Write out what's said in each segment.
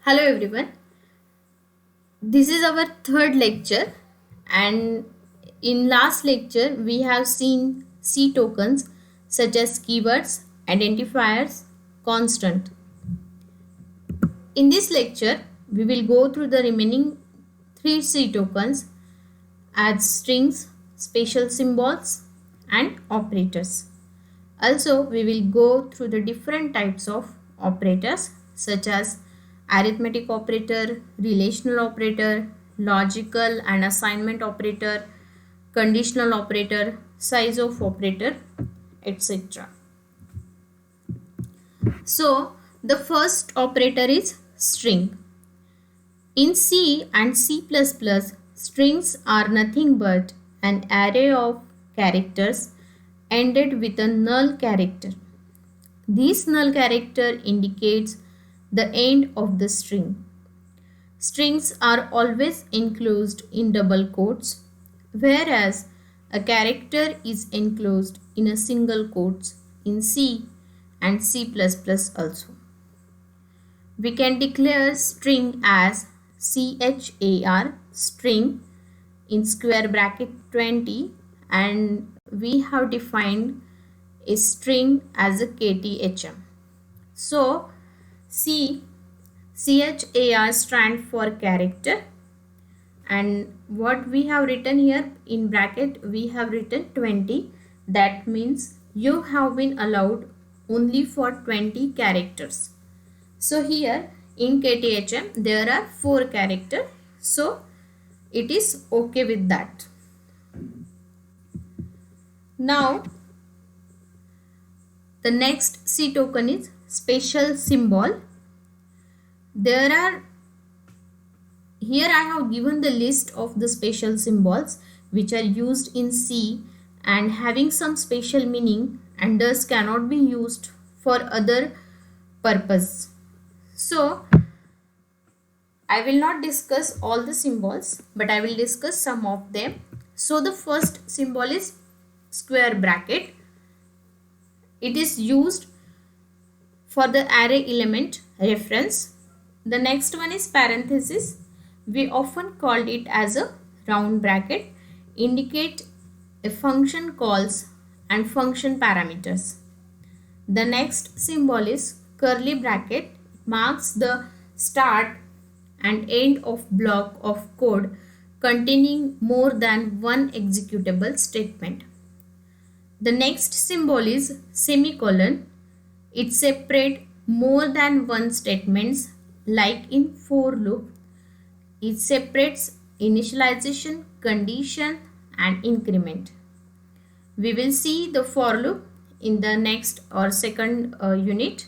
Hello everyone. This is our third lecture, and in last lecture we have seen C tokens such as keywords, identifiers, constant. In this lecture we will go through the remaining three C tokens as strings, special symbols and operators. Also, we will go through the different types of operators such as arithmetic operator, relational operator, logical and assignment operator, conditional operator, size of operator, etc. So, the first operator is string. In C and C++, strings are nothing but an array of characters ended with a null character. This null character indicates the end of the string. Strings are always enclosed in double quotes, whereas a character is enclosed in a single quotes in C and C++ also. We can declare string as char string in square bracket 20, and we have defined a string as a KTHM. So char stand for character, and what we have written here in bracket we have written 20. That means you have been allowed only for 20 characters. So here in KTHM there are 4 characters, so it is okay with that. Now the next C token is special symbol. There are Here I have given the list of the special symbols which are used in C and having some special meaning and thus cannot be used for other purpose. So I will not discuss all the symbols, but I will discuss some of them. So the first symbol is square bracket. It is used for the array element reference. The next one is parenthesis. We often called it as a round bracket, indicate a function calls and function parameters. The next symbol is curly bracket. It marks the start and end of block of code containing more than one executable statement. The next symbol is semicolon. It separates more than one statements, like in for loop. It separates initialization, condition and increment. We will see the for loop in the next or second unit.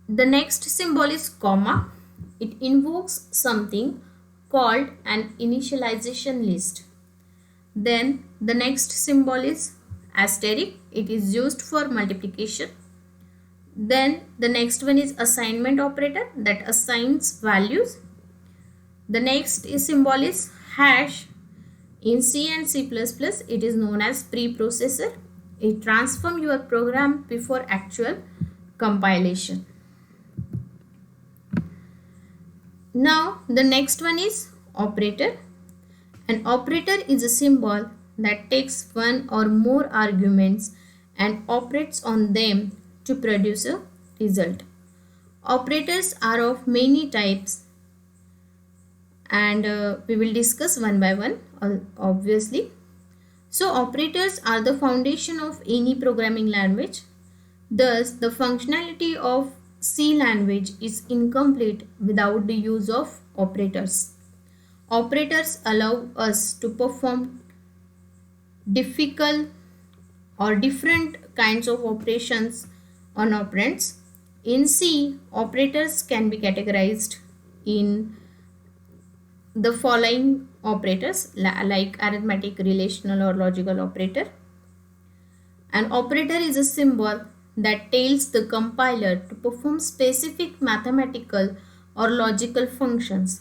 The next symbol is comma. It invokes something called an initialization list. Then the next symbol is asterisk. It is used for multiplication. Then the next one is assignment operator that assigns values. The next symbol is hash. In C and C++, it is known as preprocessor. It transforms your program before actual compilation. Now the next one is operator. An operator is a symbol that takes one or more arguments and operates on them to produce a result. Operators are of many types, and we will discuss one by one, obviously. So operators are the foundation of any programming language. Thus the functionality of C language is incomplete without the use of operators. Operators allow us to perform difficult or different kinds of operations on operands. In C, operators can be categorized in the following operators like arithmetic, relational or logical operator. An operator is a symbol that tells the compiler to perform specific mathematical or logical functions.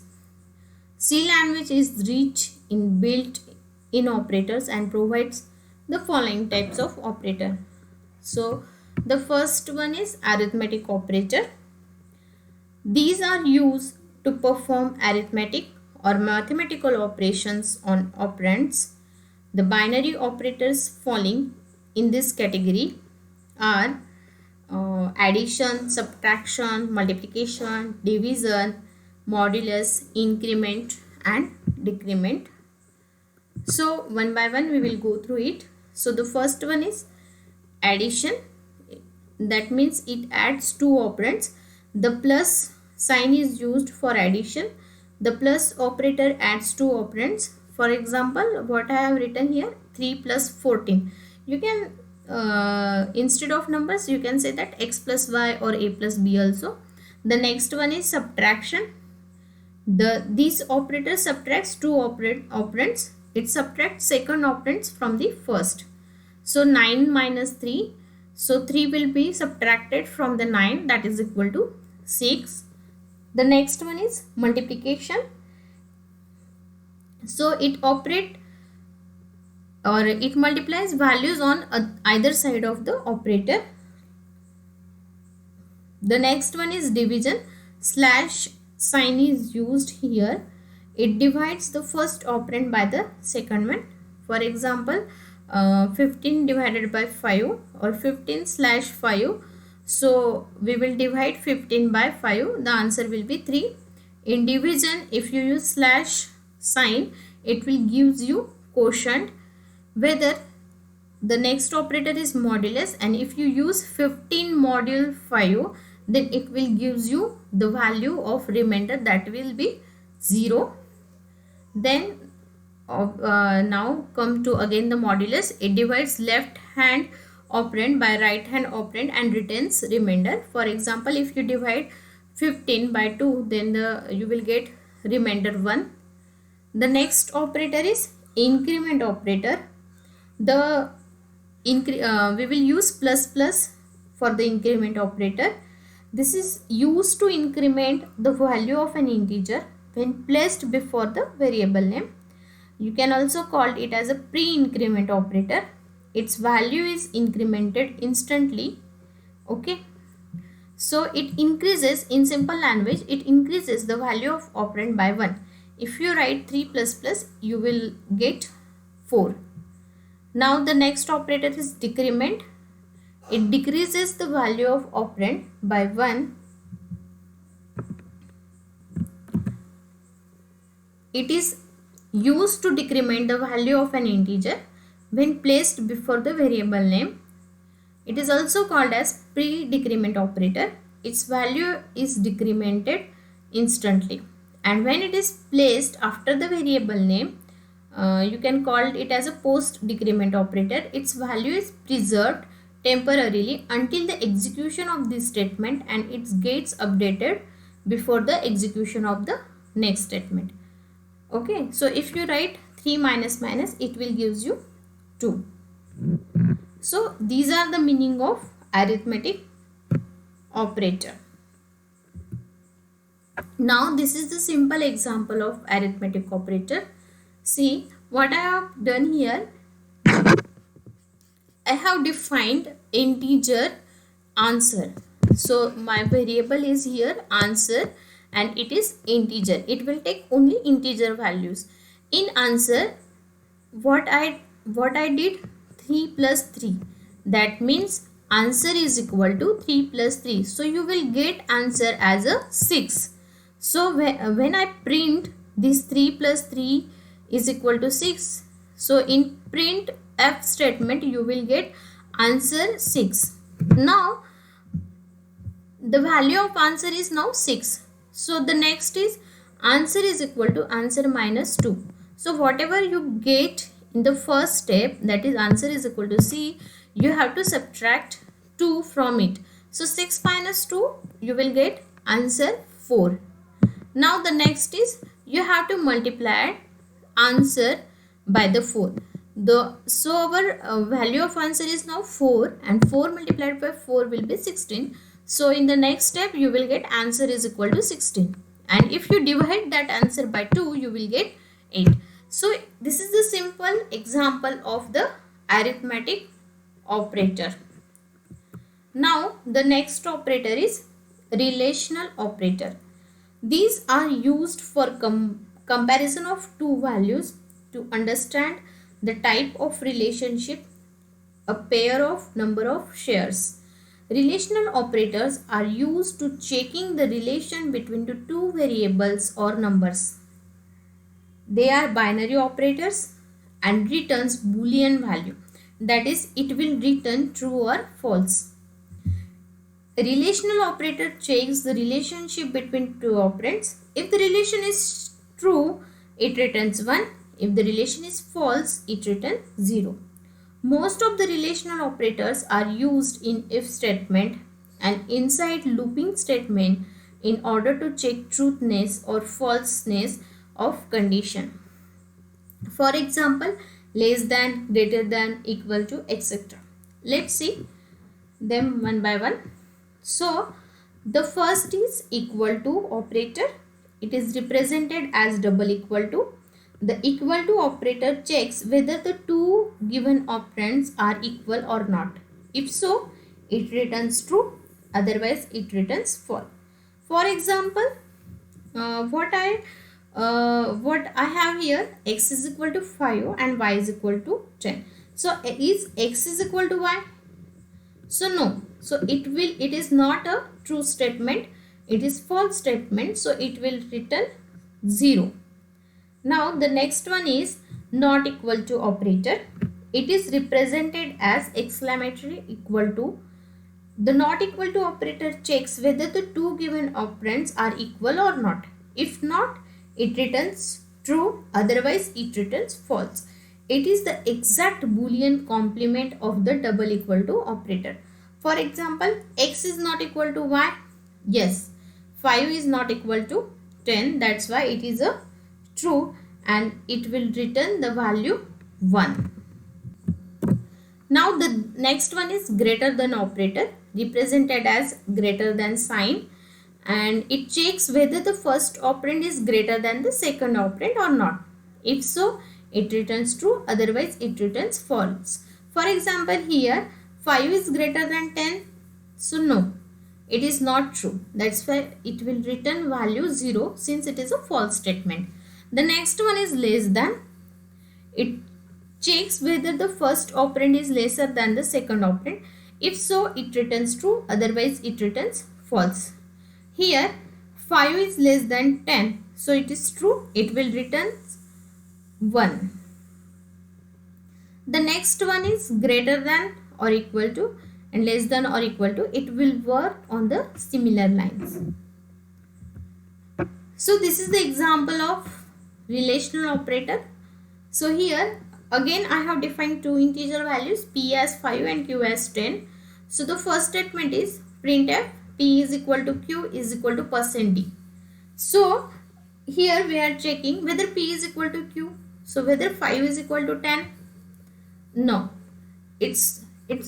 C language is rich in built-in operators and provides the following types of operator. So the first one is arithmetic operator. These are used to perform arithmetic or mathematical operations on operands. The binary operators falling in this category are addition, subtraction, multiplication, division, modulus, increment and decrement. So one by one we will go through it. So the first one is addition. That means it adds two operands. The plus sign is used for addition. The plus operator adds two operands. For example, what I have written here, 3 plus 14. You can instead of numbers you can say that x plus y or a plus b also. The next one is subtraction. These operators subtracts two operands. It subtracts second operands from the first. So 9 minus 3. So 3 will be subtracted from the 9, that is equal to 6. The next one is multiplication. So it multiplies values on either side of the operator. The next one is division. Slash sign is used here. It divides the first operand by the second one. For example, 15 divided by 5 or 15 slash 5. So we will divide 15 by 5. The answer will be 3. In division, if you use slash sign, it will gives you quotient, whether the next operator is modulus, and if you use 15 module 5, then it will gives you the value of remainder, that will be 0. Then now come to again the modulus. It divides left hand operand by right hand operand and retains remainder. For example, if you divide 15 by 2, then you will get remainder 1. The next operator is increment operator. We will use plus plus for the increment operator. This is used to increment the value of an integer when placed before the variable name. You can also call it as a pre-increment operator. Its value is incremented instantly. Okay. So it increases, in simple language, it increases the value of operand by 1. If you write 3 plus plus, you will get 4. Now the next operator is decrement. It decreases the value of operand by 1. It is used to decrement the value of an integer when placed before the variable name. It is also called as pre-decrement operator. Its value is decremented instantly, and when it is placed after the variable name, you can call it as a post-decrement operator. Its value is preserved temporarily until the execution of this statement, and it gets updated before the execution of the next statement. Okay, so if you write 3 minus minus, it will gives you 2. So these are the meaning of arithmetic operator. Now this is the simple example of arithmetic operator. See what I have done here. I have defined integer answer. So my variable is here answer, and it is integer. It will take only integer values. In answer, what I did, 3 plus 3. That means answer is equal to 3 plus 3. So you will get answer as a 6. So when I print this 3 plus 3 is equal to 6. So in print F statement you will get answer 6. Now the value of answer is now 6. So the next is answer is equal to answer minus 2. So whatever you get in the first step, that is answer is equal to C, you have to subtract 2 from it. So 6 minus 2, you will get answer 4. Now the next is you have to multiply answer by the 4. So our value of answer is now 4, and 4 multiplied by 4 will be 16. So in the next step you will get answer is equal to 16, and if you divide that answer by 2 you will get 8. So this is the simple example of the arithmetic operator. Now the next operator is relational operator. These are used for comparison of two values to understand the type of relationship, a pair of number of shares. Relational operators are used to checking the relation between the two variables or numbers. They are binary operators and returns Boolean value. That is, it will return true or false. A relational operator checks the relationship between two operands. If the relation is true, it returns 1. If the relation is false, it returns 0. Most of the relational operators are used in if statement and inside looping statement in order to check truthness or falseness of condition. For example, less than, greater than, equal to, etc. Let's see them one by one. So the first is equal to operator. It is represented as double equal to. The equal to operator checks whether the two given operands are equal or not. If so, it returns true, otherwise it returns false. For example, what I have here, x is equal to 5 and y is equal to 10. So is x is equal to y? So no. So it is not a true statement, it is false statement, so it will return 0. Now the next one is not equal to operator. It is represented as exclamatory equal to. The not equal to operator checks whether the two given operands are equal or not. If not, it returns true, otherwise it returns false. It is the exact Boolean complement of the double equal to operator. For example, x is not equal to y. Yes, 5 is not equal to 10. That's why it is a true and it will return the value 1. Now the next one is greater than operator, represented as greater than sign, and it checks whether the first operand is greater than the second operand or not. If so, it returns true, otherwise it returns false. For example, here 5 is greater than 10. So no, it is not true. That's why it will return value 0 since it is a false statement. The next one is less than. It checks whether the first operand is lesser than the second operand. If so, it returns true, otherwise it returns false. Here 5 is less than 10. So it is true, it will return 1. The next one is greater than or equal to and less than or equal to. It will work on the similar lines. So this is the example of relational operator. So here again I have defined two integer values, p as 5 and q as 10. So the first statement is printf p is equal to q is equal to %d. So here we are checking whether p is equal to q. So whether 5 is equal to 10. No, it's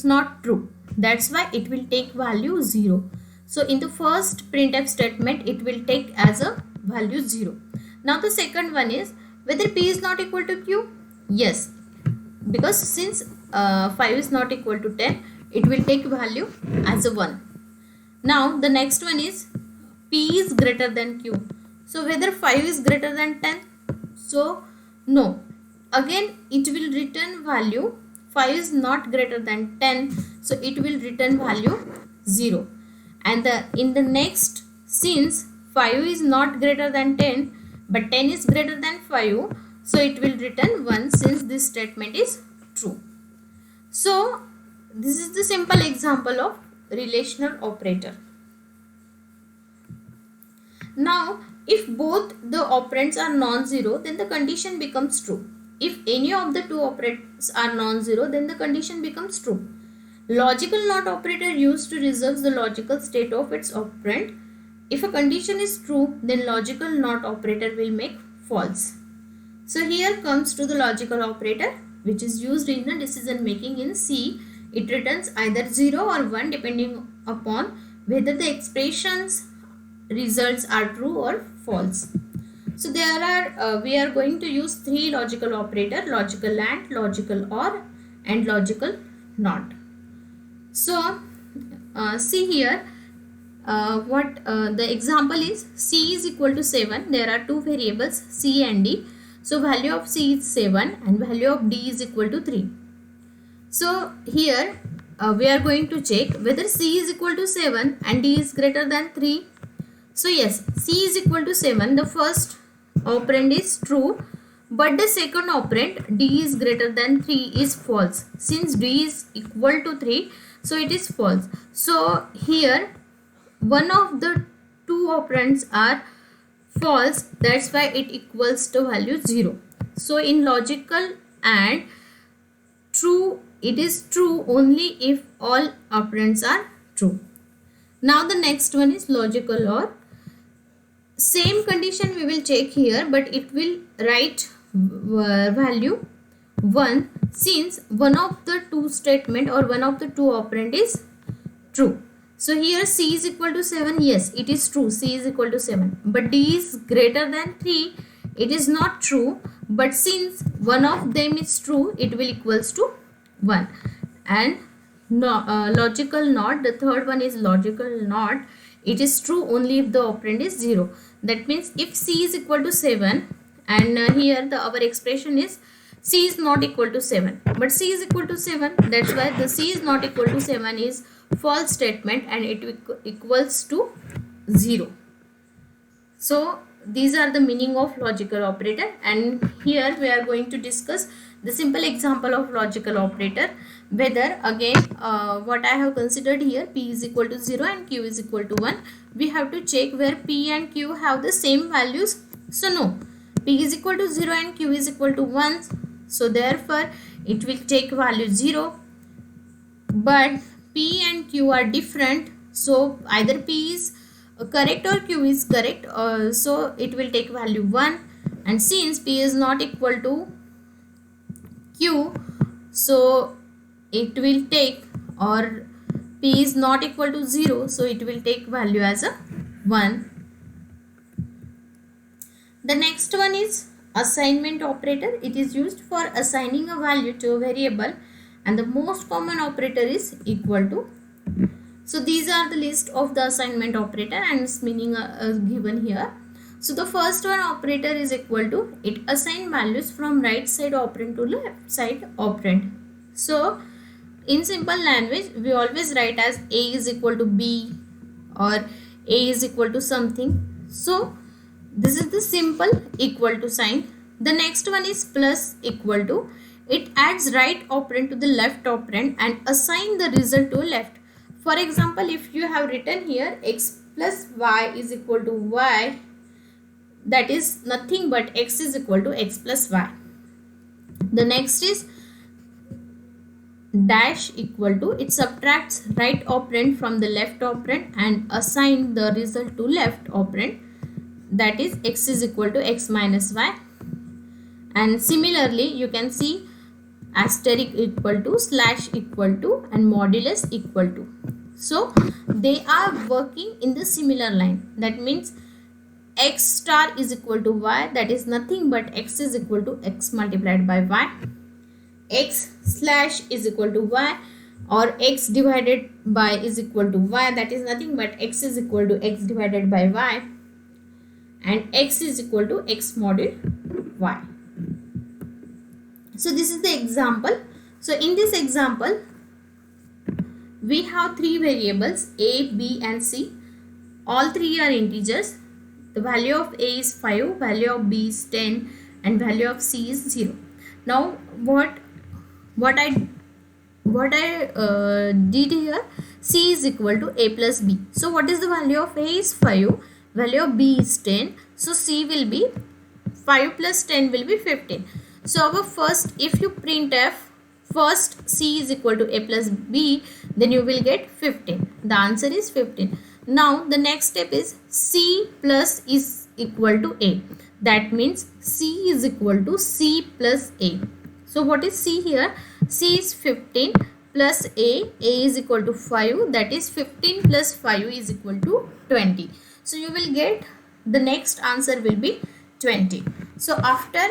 not true. That's why it will take value 0. So in the first printf statement, it will take as a value 0. Now the second one is whether p is not equal to q. Yes, because since 5 is not equal to 10, it will take value as a 1. Now the next one is p is greater than q. So whether 5 is greater than 10. So no, again it will return value 5 is not greater than 10, so it will return value 0. And in the next, since 5 is not greater than 10 but 10 is greater than 5, so it will return 1 since this statement is true. So this is the simple example of relational operator. Now if both the operands are non-zero, then the condition becomes true. If any of the two operands are non-zero, then the condition becomes true. Logical NOT operator used to reserve the logical state of its operand. If a condition is true, then logical NOT operator will make false. So here comes to the logical operator, which is used in the decision making in C. It returns either 0 or 1 depending upon whether the expression's results are true or false. So there are we are going to use three logical operator: logical AND, logical OR and logical NOT. So see here, what the example is, c is equal to 7. There are two variables c and d. So value of c is 7 and value of d is equal to 3. So here we are going to check whether c is equal to 7 and d is greater than 3. So yes, c is equal to 7. The first operand is true, but the second operand d is greater than 3 is false. Since d is equal to 3, so it is false. So here one of the two operands are false, that's why it equals to value 0. So in logical and true, it is true only if all operands are true. Now the next one is logical OR. Same condition we will check here, but it will write value 1 since one of the two statement or one of the two operand is true. So here c is equal to 7. Yes, it is true, c is equal to 7. But d is greater than 3. It is not true. But since one of them is true, it will equals to 1. And logical NOT, the third one is logical NOT. It is true only if the operand is 0. That means if c is equal to 7 and here our expression is c is not equal to 7. But c is equal to 7. That's why the c is not equal to 7 is false statement and it equals to 0. So these are the meaning of logical operator, and here we are going to discuss the simple example of logical operator, whether again what I have considered here, p is equal to 0 and q is equal to 1. We have to check where p and q have the same values. So no, p is equal to 0 and q is equal to 1. So therefore it will take value 0. But p and q are different, so either p is correct or q is correct, so it will take value 1. And since p is not equal to q, so it will take, or p is not equal to 0, so it will take value as a 1. The next one is assignment operator. It is used for assigning a value to a variable, and the most common operator is equal to. So these are the list of the assignment operator and its meaning given here. So the first one operator is equal to, it assign values from right side operand to left side operand. So in simple language we always write as a is equal to b or a is equal to something. So this is the simple equal to sign. The next one is plus equal to. It adds right operand to the left operand and assign the result to left. For example, if you have written here x plus y is equal to y, that is nothing but x is equal to x plus y. The next is dash equal to, it subtracts right operand from the left operand and assign the result to left operand, that is x is equal to x minus y. And similarly you can see asterisk equal to, slash equal to, and modulus equal to. So they are working in the similar line. That means x star is equal to y, that is nothing but x is equal to x multiplied by y. X slash is equal to y, or x divided by is equal to y, that is nothing but x is equal to x divided by y, and x is equal to x module y. So this is the example. So in this example we have three variables a, b and c. All three are integers. The value of a is 5, value of b is 10, and value of c is 0. Now what I did here, c is equal to a plus b. So what is the value of a is 5, value of b is 10. So c will be 5 plus 10 will be 15. So our first, if you printf first c is equal to a plus b, then you will get 15. The answer is 15. Now the next step is c plus is equal to a. That means c is equal to c plus a. So what is c here? C is 15 plus a is equal to 5, that is 15 plus 5 is equal to 20. So you will get, the next answer will be 20. So after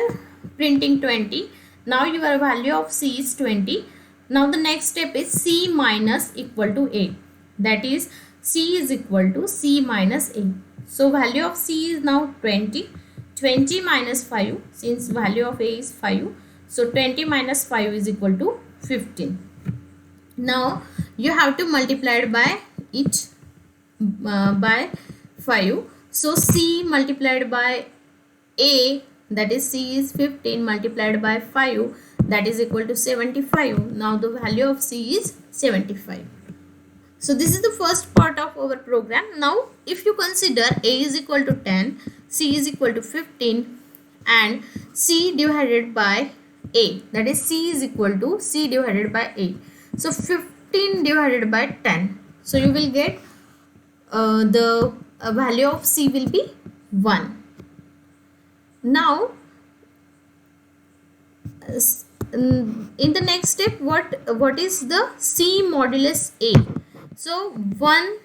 printing 20, now your value of c is 20. Now the next step is c minus equal to a, that is C is equal to C minus A. So value of C is now 20. 20 minus 5, since value of A is 5. So 20 minus 5 is equal to 15. Now you have to multiply it by by 5. So C multiplied by A, that is C is 15, multiplied by 5, that is equal to 75. Now the value of C is 75. So this is the first part of our program. Now if you consider A is equal to 10, C is equal to 15 and C divided by A, that is C is equal to C divided by A. So 15 divided by 10. So you will get the value of C will be 1. Now in the next step, what is the C modulus A? So 1.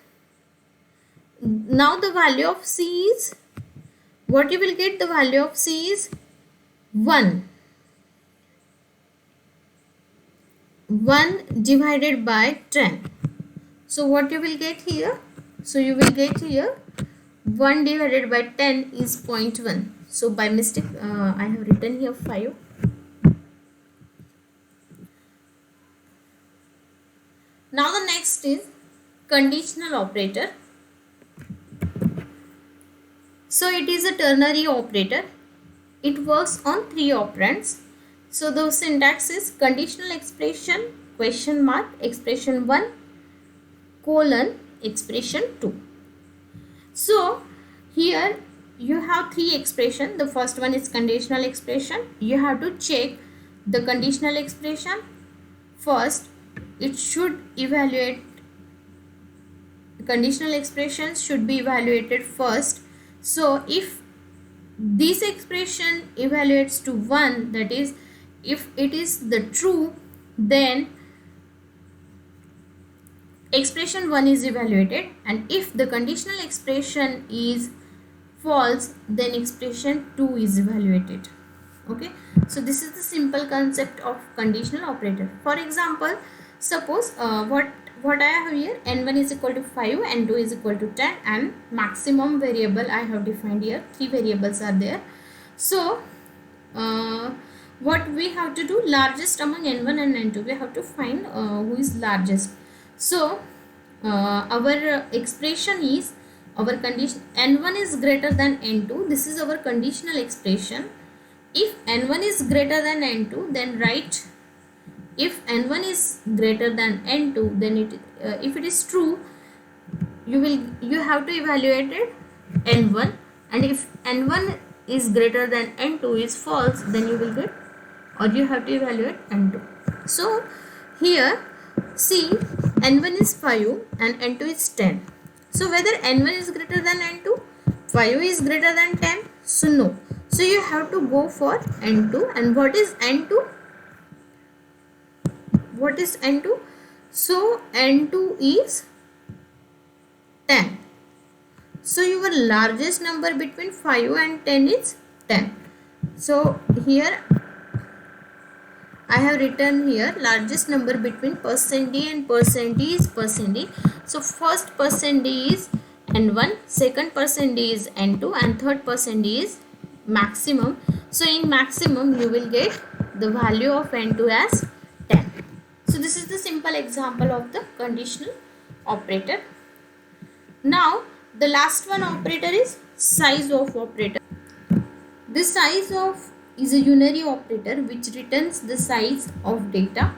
Now the value of C is, what you will get, the value of C is 1. 1 divided by 10. So what you will get here? So you will get here 1 divided by 10 is 0.1. So by mistake I have written here 5. Now the next is conditional operator. So it is a ternary operator. It works on 3 operands. So the syntax is conditional expression, question mark, expression 1, colon, expression 2. So here you have 3 expression. The first one is conditional expression. You have to check the conditional expression. First, it should evaluate, conditional expressions should be evaluated first. So if this expression evaluates to 1, that is if it is the true, then expression 1 is evaluated, and if the conditional expression is false, then expression 2 is evaluated. Okay, so this is the simple concept of conditional operator. For example, suppose what I have here, n1 is equal to 5, n2 is equal to 10, and maximum variable I have defined here, 3 variables are there. So what we have to do, largest among n1 and n2, we have to find who is largest. So our expression is, our condition, n1 is greater than n2, this is our conditional expression. If n1 is greater than n2, then write, if n1 is greater than n2, then it if it is true, you have to evaluate it n1, and if n1 is greater than n2 is false, then you will get, or you have to evaluate n2. So here see, n1 is 5 and n2 is 10. So whether n1 is greater than n2, 5 is greater than 10, so no. So you have to go for n2. And what is n2? What is n2? So n2 is 10. So your largest number between 5 and 10 is 10. So here I have written here largest number between percent D and percent D is percent D. So first percent D is n1, second percent D is n2, and third percent D is maximum. So in maximum you will get the value of n2 as 10. So this is the simple example of the conditional operator. Now the last one operator is size of operator. The size of is a unary operator which returns the size of data.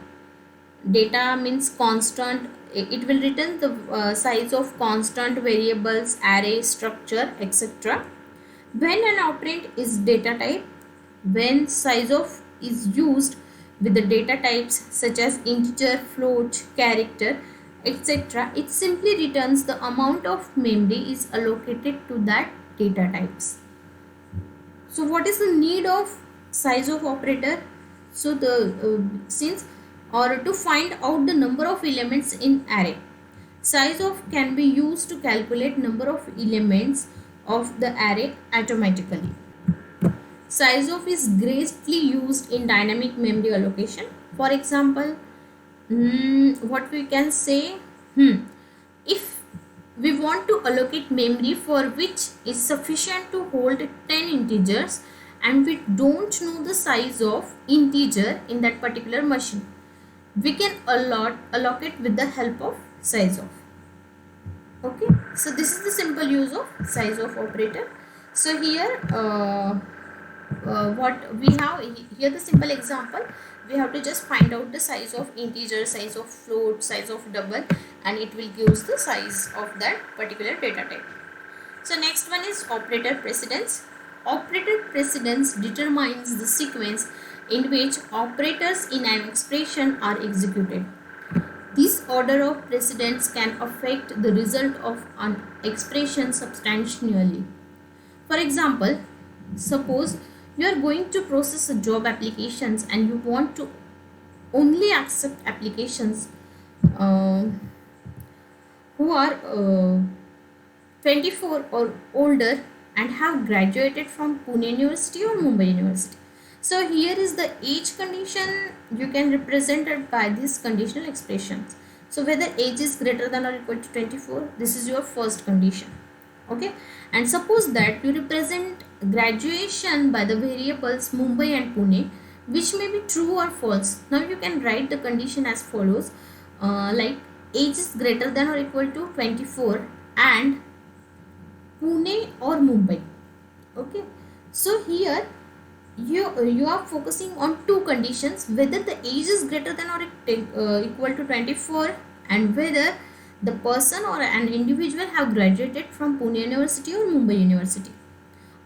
Data means constant. It will return the size of constant, variables, array, structure, etc. When an operand is data type, when size of is used with the data types such as integer, float, character, etc., it simply returns the amount of memory is allocated to that data types. So what is the need of size of operator? So the since or to find out the number of elements in array, size of can be used to calculate number of elements of the array automatically. Size of is greatly used in dynamic memory allocation. For example, what we can say, if we want to allocate memory for which is sufficient to hold 10 integers, and we don't know the size of integer in that particular machine. We can allocate with the help of size of. Okay, so this is the simple use of size of operator. So here what we have here, the simple example, we have to just find out the size of integer, size of float, size of double, and it will give us the size of that particular data type. So next one is operator precedence. Operator precedence determines the sequence in which operators in an expression are executed. This order of precedence can affect the result of an expression substantially. For example, suppose you are going to process a job applications and you want to only accept applications uh, who are 24 or older and have graduated from Pune University or Mumbai University. So here is the age condition, you can represent it by these conditional expressions. So whether age is greater than or equal to 24, this is your first condition. Okay, and suppose that you represent graduation by the variables Mumbai and Pune, which may be true or false. Now you can write the condition as follows, like age is greater than or equal to 24 and Pune or Mumbai. Okay, so here you are focusing on two conditions, whether the age is greater than or equal to 24 and whether the person or an individual have graduated from Pune University or Mumbai University.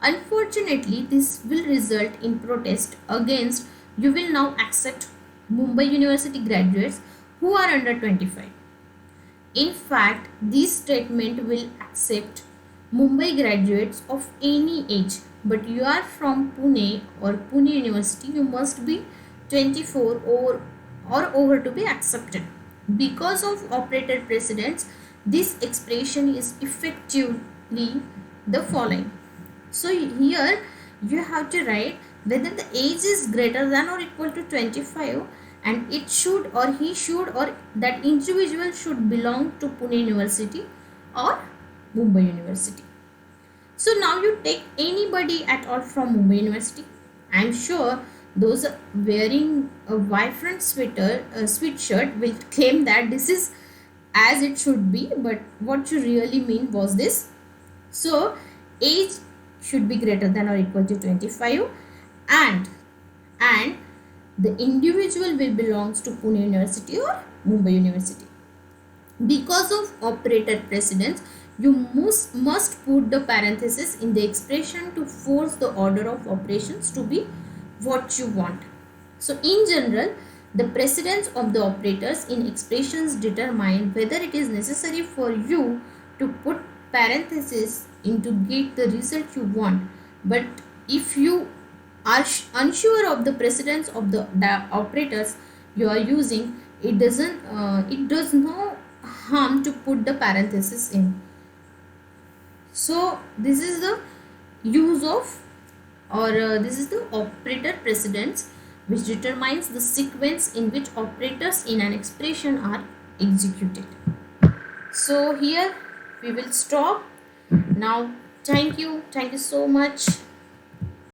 Unfortunately, this will result in protest against you will now accept Mumbai University graduates who are under 25. In fact, this statement will accept Mumbai graduates of any age, but you are from Pune or Pune University, you must be 24 or over to be accepted. Because of operator precedence, this expression is effectively the following. So here you have to write whether the age is greater than or equal to 25 and it should or he should or that individual should belong to Pune University or Mumbai University. So now you take anybody at all from Mumbai University. I am sure those wearing a vibrant sweatshirt will claim that this is as it should be, but what you really mean was this. So age should be greater than or equal to 25 and the individual will belongs to Pune University or Mumbai University. Because of operator precedence, you must put the parenthesis in the expression to force the order of operations to be what you want. So in general, the precedence of the operators in expressions determine whether it is necessary for you to put parenthesis in to get the result you want. But if you are unsure of the precedence of the operators you are using, it does no harm to put the parenthesis in. So this is the use of this is the operator precedence, which determines the sequence in which operators in an expression are executed. So here we will stop now. Thank you so much.